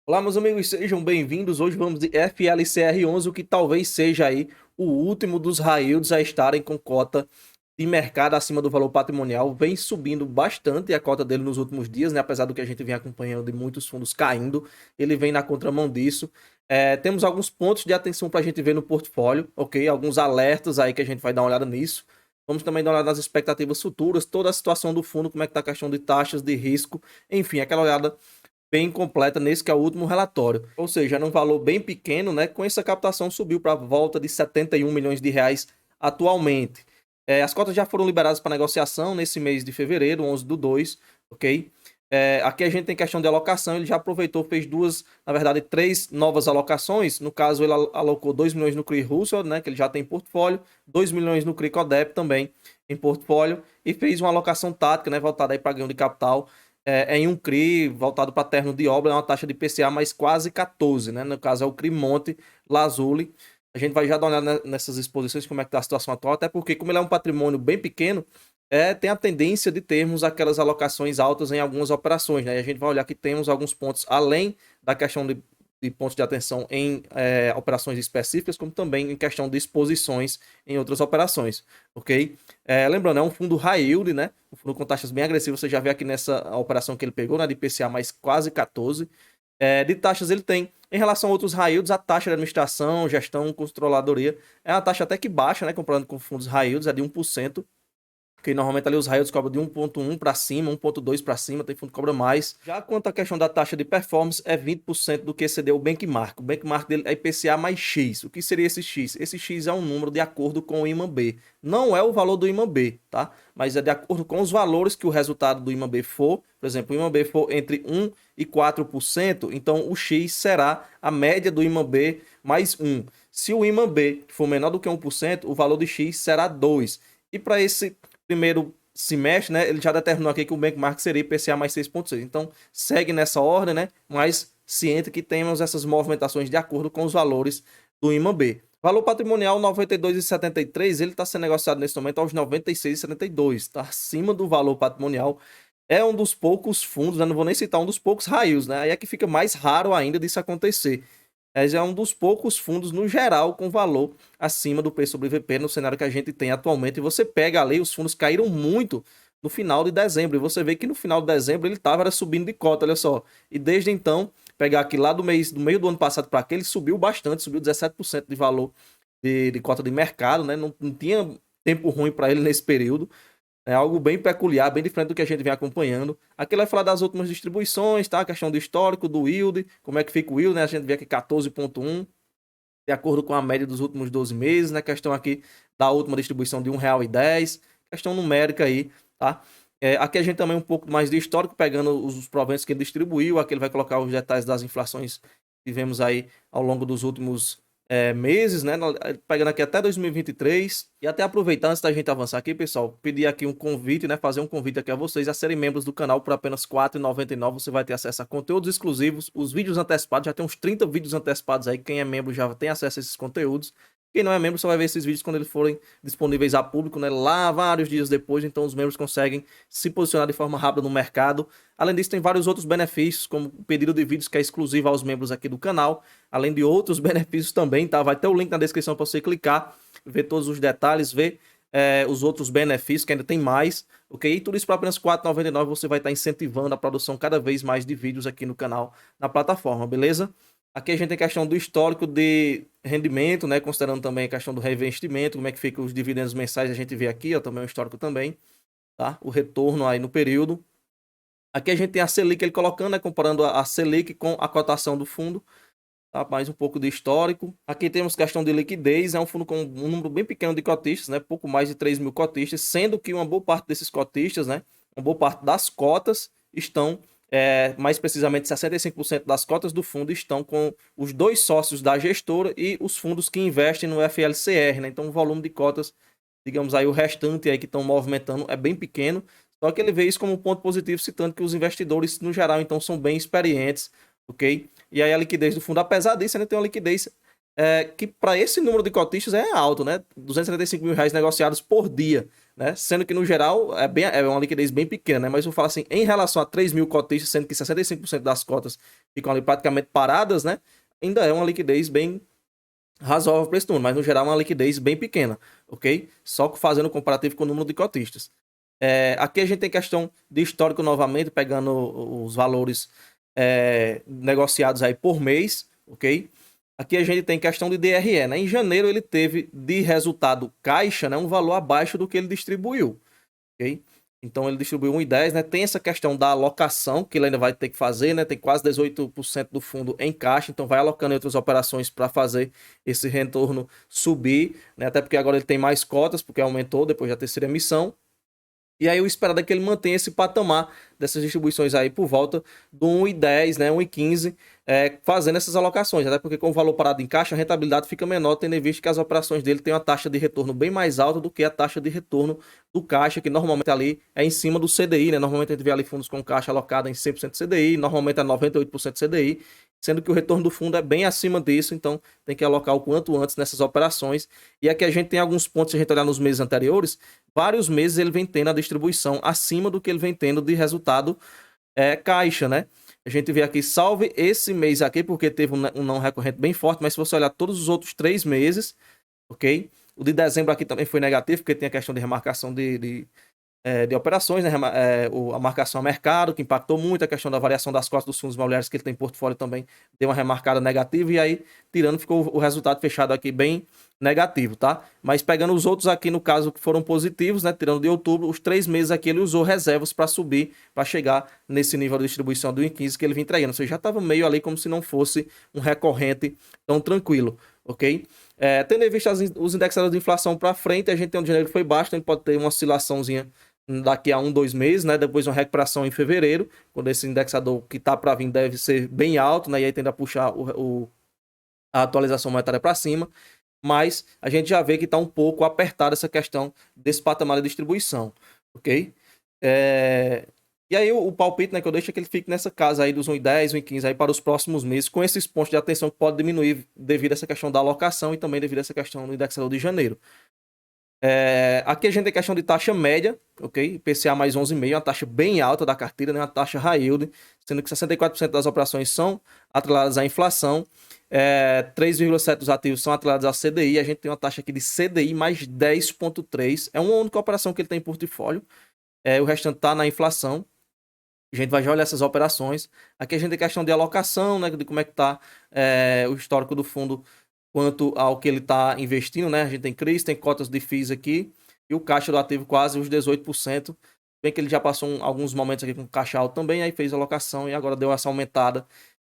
Olá, meus amigos, sejam bem-vindos. Hoje vamos de FLCR11, o que talvez seja aí o último dos high yields a estarem com cota de mercado acima do valor patrimonial. Vem subindo bastante a cota dele nos últimos dias, né? Apesar do que a gente vem acompanhando de muitos fundos caindo, ele vem na contramão disso. Temos alguns pontos de atenção para a gente ver no portfólio, ok? Alguns alertas aí que a gente vai dar uma olhada nisso. Vamos também dar uma olhada nas expectativas futuras, toda a situação do fundo, como é que está a questão de taxas de risco, enfim, aquela olhada bem completa nesse que é o último relatório. Ou seja, era um valor bem pequeno, né? Com essa captação subiu para volta de 71 milhões de reais atualmente. As cotas já foram liberadas para negociação nesse mês de fevereiro, 11 do 2, ok? Aqui a gente tem questão de alocação, ele já aproveitou, fez duas, na verdade, três novas alocações. No caso, ele alocou 2 milhões no CRI Russell, né, que ele já tem em portfólio, 2 milhões no CRI Codep também em portfólio, e fez uma alocação tática, né, voltada aí para ganho de capital, em um CRI voltado para terno de obra, é uma taxa de IPCA mais quase 14, né? No caso é o CRI Monte Lazuli. A gente vai já dar uma olhada nessas exposições, como é que está a situação atual, até porque, como ele é um patrimônio bem pequeno, tem a tendência de termos aquelas alocações altas em algumas operações, né? E a gente vai olhar que temos alguns pontos, além da questão de pontos de atenção em operações específicas, como também em questão de exposições em outras operações, ok? Lembrando, é um fundo high yield, né? Um fundo com taxas bem agressivas, você já vê aqui nessa operação que ele pegou, né? De IPCA mais quase 14. De taxas ele tem, em relação a outros high yields, a taxa de administração, gestão, controladoria, é uma taxa até que baixa, né? Comparando com fundos high yields, é de 1%. Porque normalmente ali os raios cobram de 1,1 para cima, 1,2 para cima, tem fundo que cobra mais. Já quanto à questão da taxa de performance, é 20% do que excedeu o benchmark. O benchmark dele é IPCA mais X. O que seria esse X? Esse X é um número de acordo com o IMAB. Não é o valor do IMAB, tá? Mas é de acordo com os valores que o resultado do IMAB for. Por exemplo, o IMAB for entre 1 e 4%, então o X será a média do IMAB mais 1. Se o IMAB for menor do que 1%, o valor de X será 2. E para esse primeiro semestre, né, ele já determinou aqui que o benchmark seria IPCA mais 6,6. Então, segue nessa ordem, né, mas ciente que temos essas movimentações de acordo com os valores do IMAB. Valor patrimonial 92,73, ele está sendo negociado nesse momento aos 96,72, está acima do valor patrimonial. É um dos poucos fundos, né, não vou nem citar, um dos poucos raios, né, aí é que fica mais raro ainda disso acontecer. É um dos poucos fundos, no geral, com valor acima do P sobre VP no cenário que a gente tem atualmente. E você pega ali, os fundos caíram muito no final de dezembro. E você vê que no final de dezembro ele estava subindo de cota, olha só. E desde então, pegar aqui lá do meio do ano passado para cá, ele subiu bastante, subiu 17% de valor de cota de mercado, né? Não tinha tempo ruim para ele nesse período. É algo bem peculiar, bem diferente do que a gente vem acompanhando. Aqui ele vai falar das últimas distribuições, tá? A questão do histórico, do yield, como é que fica o yield, né? A gente vê aqui 14,1, de acordo com a média dos últimos 12 meses, né? Questão aqui da última distribuição de R$ 1,10. Questão numérica aí, tá? Aqui a gente também um pouco mais de histórico, pegando os proventos que ele distribuiu. Aqui ele vai colocar os detalhes das inflações que tivemos aí ao longo dos últimos meses, né? Pegando aqui até 2023. E até aproveitar, antes da gente avançar aqui, pessoal, pedir aqui um convite, né? Fazer um convite aqui a vocês a serem membros do canal por apenas R$ 4,99. Você vai ter acesso a conteúdos exclusivos, os vídeos antecipados. Já tem uns 30 vídeos antecipados aí. Quem é membro já tem acesso a esses conteúdos. Quem não é membro só vai ver esses vídeos quando eles forem disponíveis a público, né? Lá vários dias depois, então os membros conseguem se posicionar de forma rápida no mercado. Além disso, tem vários outros benefícios, como o pedido de vídeos que é exclusivo aos membros aqui do canal, além de outros benefícios também, tá? Vai ter o link na descrição para você clicar, ver todos os detalhes, ver os outros benefícios, que ainda tem mais, ok? E tudo isso para apenas R$ 4,99 você vai estar incentivando a produção cada vez mais de vídeos aqui no canal, na plataforma, beleza? Aqui a gente tem a questão do histórico de rendimento, né? Considerando também a questão do reinvestimento, como é que fica os dividendos mensais, a gente vê aqui, ó, também o histórico também, tá? O retorno aí no período. Aqui a gente tem a Selic ele colocando, né? Comparando a Selic com a cotação do fundo, tá? Mais um pouco de histórico. Aqui temos questão de liquidez, é um fundo com um número bem pequeno de cotistas, né? Pouco mais de 3 mil cotistas, sendo que uma boa parte desses cotistas, né? Uma boa parte das cotas estão, mais precisamente 65% das cotas do fundo estão com os dois sócios da gestora e os fundos que investem no FLCR, né? Então o volume de cotas, digamos aí, o restante aí que estão movimentando é bem pequeno. Só que ele vê isso como um ponto positivo, citando que os investidores, no geral, então, são bem experientes, ok? E aí a liquidez do fundo, apesar disso, ainda tem uma liquidez que para esse número de cotistas é alto, né? R$ 275 mil negociados por dia, né? Sendo que no geral é uma liquidez bem pequena, né? Mas eu falo assim, em relação a 3 mil cotistas, sendo que 65% das cotas ficam ali praticamente paradas, né? Ainda é uma liquidez bem razoável para esse número, mas no geral é uma liquidez bem pequena, ok? Só fazendo comparativo com o número de cotistas. Aqui a gente tem questão de histórico novamente, pegando os valores negociados aí por mês, ok? Aqui a gente tem questão de DRE, né? Em janeiro ele teve de resultado caixa, né, um valor abaixo do que ele distribuiu, ok? Então ele distribuiu 1,10, né? Tem essa questão da alocação que ele ainda vai ter que fazer, né? Tem quase 18% do fundo em caixa, então vai alocando em outras operações para fazer esse retorno subir, né? Até porque agora ele tem mais cotas, porque aumentou depois da terceira emissão. E aí o esperado é que ele mantenha esse patamar dessas distribuições aí por volta do 1,10, né, 1,15, fazendo essas alocações. Até porque com o valor parado em caixa, a rentabilidade fica menor, tendo em vista que as operações dele têm uma taxa de retorno bem mais alta do que a taxa de retorno do caixa, que normalmente ali é em cima do CDI, né? Normalmente a gente vê ali fundos com caixa alocada em 100% CDI, normalmente é 98% CDI, sendo que o retorno do fundo é bem acima disso, então tem que alocar o quanto antes nessas operações. E aqui a gente tem alguns pontos, se a gente olhar nos meses anteriores, vários meses ele vem tendo a distribuição acima do que ele vem tendo de resultado caixa, né? A gente vê aqui, salve esse mês aqui, porque teve um não recorrente bem forte, mas se você olhar todos os outros 3 meses, ok? O de dezembro aqui também foi negativo, porque tem a questão de remarcação de operações, né? A marcação a mercado, que impactou muito, a questão da variação das cotas dos fundos imobiliários que ele tem em portfólio também deu uma remarcada negativa, e aí, tirando, ficou o resultado fechado aqui bem negativo, tá? Mas pegando os outros aqui, no caso, que foram positivos, né? Tirando de outubro, os 3 meses aqui ele usou reservas para subir, para chegar nesse nível de distribuição do 1,15 que ele vinha entregando. Ou seja, já estava meio ali como se não fosse um recorrente tão tranquilo, ok? Tendo em vista os indexadores de inflação para frente, a gente tem um dinheiro que foi baixo, então ele pode ter uma oscilaçãozinha daqui a 1, 2 meses, né? Depois uma recuperação em fevereiro, quando esse indexador que está para vir deve ser bem alto, né? E aí tende a puxar a atualização monetária para cima. Mas a gente já vê que está um pouco apertada essa questão desse patamar de distribuição, ok? E aí o palpite, né, que eu deixo é que ele fique nessa casa aí dos 1,10, 1,15 aí para os próximos meses, com esses pontos de atenção que pode diminuir devido a essa questão da alocação e também devido a essa questão do indexador de janeiro. Aqui a gente tem questão de taxa média, ok? IPCA mais 11,5, uma taxa bem alta da carteira, né? Uma taxa high yield, sendo que 64% das operações são atreladas à inflação, 3,7% dos ativos são atrelados ao CDI, a gente tem uma taxa aqui de CDI mais 10,3%, é uma única operação que ele tem em portfólio, o restante está na inflação. A gente vai já olhar essas operações. Aqui a gente tem questão de alocação, né? De como é que está o histórico do fundo quanto ao que ele está investindo, né? A gente tem CRIs, tem cotas de FIIs aqui, e o caixa do ativo quase os 18%. Bem que ele já passou alguns momentos aqui com caixa alto também, aí fez alocação e agora deu essa aumentada.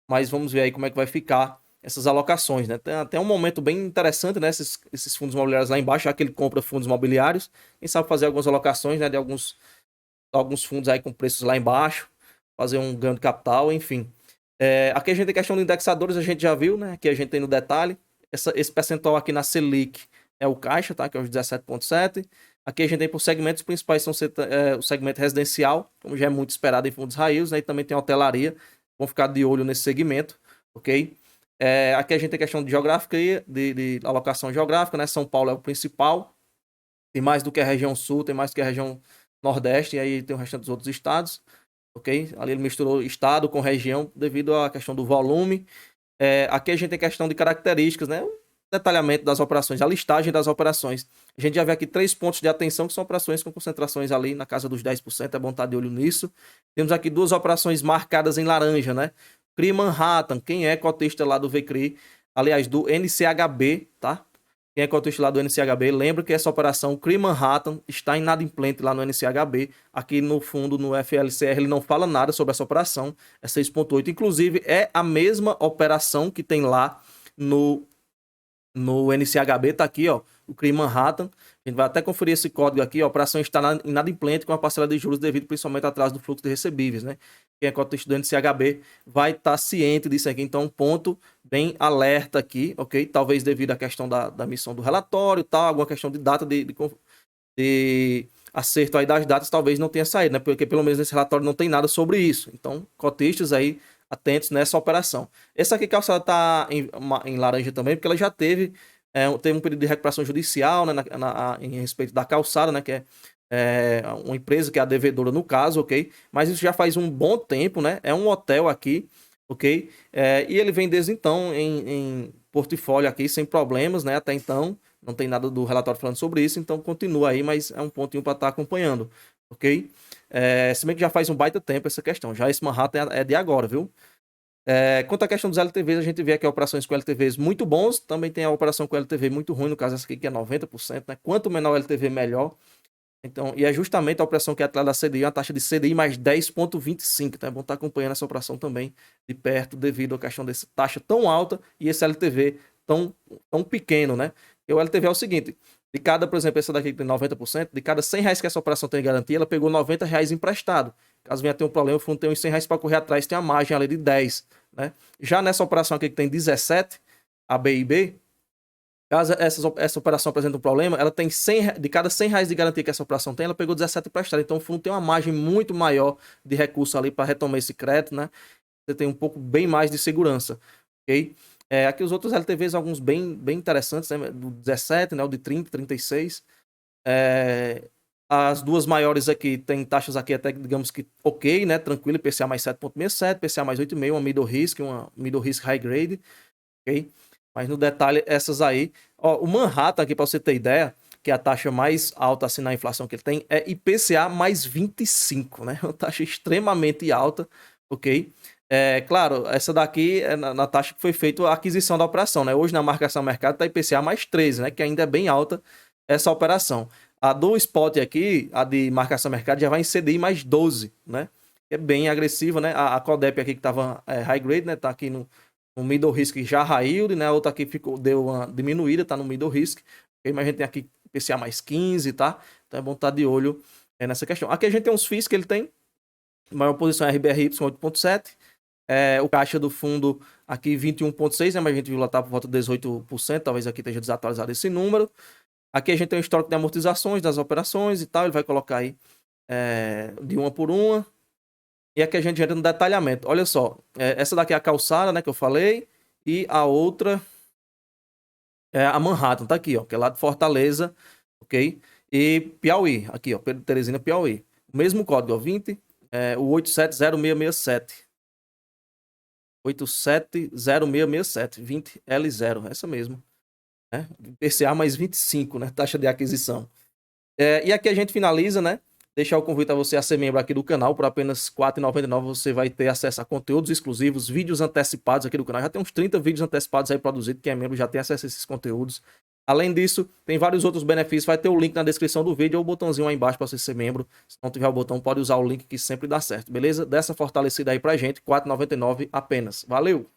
Mas vamos ver aí como é que vai ficar essas alocações, né? Tem até um momento bem interessante, né? Esses fundos imobiliários lá embaixo, já que ele compra fundos imobiliários. Quem sabe fazer algumas alocações, né? De alguns fundos aí com preços lá embaixo, fazer um ganho de capital, enfim. Aqui a gente tem questão de indexadores, a gente já viu, né? Aqui a gente tem no detalhe. Esse percentual aqui na Selic é o caixa, tá? Que é os 17,7%. Aqui a gente tem por segmentos, os principais são o segmento residencial, como já é muito esperado em fundos raios, né? E também tem a hotelaria, vão ficar de olho nesse segmento, ok? Aqui a gente tem questão de geográfica, de alocação geográfica, né? São Paulo é o principal, tem mais do que a região sul, tem mais do que a região nordeste, e aí tem o restante dos outros estados, ok? Ali ele misturou estado com região devido à questão do volume. Aqui a gente tem questão de características, né? O detalhamento das operações, a listagem das operações. A gente já vê aqui 3 pontos de atenção, que são operações com concentrações ali na casa dos 10%, é bom estar de olho nisso. Temos aqui 2 operações marcadas em laranja, né? CRI Manhattan, quem é cotista lá do VCRI, aliás, do NCHB, tá? Quem é cotista lá do NCHB, lembra que essa operação CRI Manhattan está inadimplente lá no NCHB. Aqui no fundo, no FLCR, ele não fala nada sobre essa operação, é 6,8. Inclusive, é a mesma operação que tem lá no NCHB, tá aqui, ó, o CRI Manhattan. A gente vai até conferir esse código aqui, a operação está inadimplente com a parcela de juros devido principalmente atrás do fluxo de recebíveis, né? Quem é cotista do NCHB vai estar ciente disso aqui, então ponto bem alerta aqui, ok? Talvez devido à questão da emissão do relatório e tal, alguma questão de data de acerto aí das datas, talvez não tenha saído, né? Porque pelo menos nesse relatório não tem nada sobre isso. Então, cotistas aí atentos nessa operação. Essa aqui calçada está em laranja também, porque ela já teve um pedido de recuperação judicial, né, em respeito da calçada, né, que é uma empresa que é a devedora no caso, ok? Mas isso já faz um bom tempo, né? É um hotel aqui, ok? E ele vem desde então em portfólio aqui sem problemas, né? Até então, não tem nada do relatório falando sobre isso, então continua aí, mas é um pontinho para estar acompanhando, ok? Se bem que já faz um baita tempo essa questão, já esse Manhattan é de agora, viu? Quanto à questão dos LTVs, a gente vê aqui operações com LTVs muito bons, também tem a operação com LTV muito ruim, no caso essa aqui que é 90%, né? Quanto menor o LTV, melhor. Então, e é justamente a operação que é atrás da CDI, uma taxa de CDI mais 10,25. Então é bom estar acompanhando essa operação também de perto, devido à questão dessa taxa tão alta e esse LTV tão pequeno, né? E o LTV é o seguinte, de cada, por exemplo, essa daqui que tem 90%, de cada R$100 que essa operação tem garantia, ela pegou R$90 emprestado. Caso venha ter um problema, o fundo tem uns R$100 para correr atrás, tem a margem ali de 10, né? Já nessa operação aqui que tem 17, a BIB, caso essa operação apresente um problema, ela tem 100, de cada R$100 de garantia que essa operação tem, ela pegou 17 emprestado. Então o fundo tem uma margem muito maior de recurso ali para retomar esse crédito, né? Você tem um pouco bem mais de segurança, ok? Aqui os outros LTVs, alguns bem interessantes, né? Do 17, né? O de 30, 36. As duas maiores aqui tem taxas aqui até, digamos que ok, né? Tranquilo, IPCA mais 7,67, IPCA mais 8,5, uma middle risk high grade, ok? Mas no detalhe, essas aí... Ó, o Manhattan aqui, para você ter ideia, que é a taxa mais alta assim na inflação que ele tem, é IPCA mais 25, né? Uma taxa extremamente alta, ok? Claro, essa daqui é na taxa que foi feita a aquisição da operação, né? Hoje na marcação mercado está IPCA mais 13, né? Que ainda é bem alta essa operação. A do spot aqui, a de marcação mercado, já vai em CDI mais 12, né? É bem agressiva, né? A Codep aqui que estava high grade, né? Tá aqui no middle risk já high yield, né? A outra aqui deu uma diminuída, tá no middle risk. Mas a gente tem aqui IPCA mais 15, tá? Então é bom estar de olho nessa questão. Aqui a gente tem uns FIIs que ele tem. A maior posição é RBRY 8,7. O caixa do fundo aqui 21,6, né? Mas a gente viu lá tá por volta de 18%. Talvez aqui esteja desatualizado esse número. Aqui a gente tem um histórico de amortizações das operações e tal. Ele vai colocar aí de uma por uma. E aqui a gente entra no detalhamento. Olha só, essa daqui é a calçada, né, que eu falei. E a outra é a Manhattan, tá aqui, ó, que é lá de Fortaleza, ok? E Piauí, aqui, ó, Pedro Teresina, Piauí. O mesmo código, ó, 20, o 870667. 870667, 20L0, essa mesmo. Né? PCA mais 25, né? Taxa de aquisição. E aqui a gente finaliza, né? Deixar o convite a você a ser membro aqui do canal. Por apenas R$ 4,99 você vai ter acesso a conteúdos exclusivos, vídeos antecipados aqui do canal. Já tem uns 30 vídeos antecipados aí produzidos. Quem é membro já tem acesso a esses conteúdos. Além disso, tem vários outros benefícios. Vai ter o link na descrição do vídeo ou o botãozinho aí embaixo para você ser membro. Se não tiver o botão, pode usar o link que sempre dá certo, beleza? Dessa fortalecida aí pra gente, R$ 4,99 apenas. Valeu!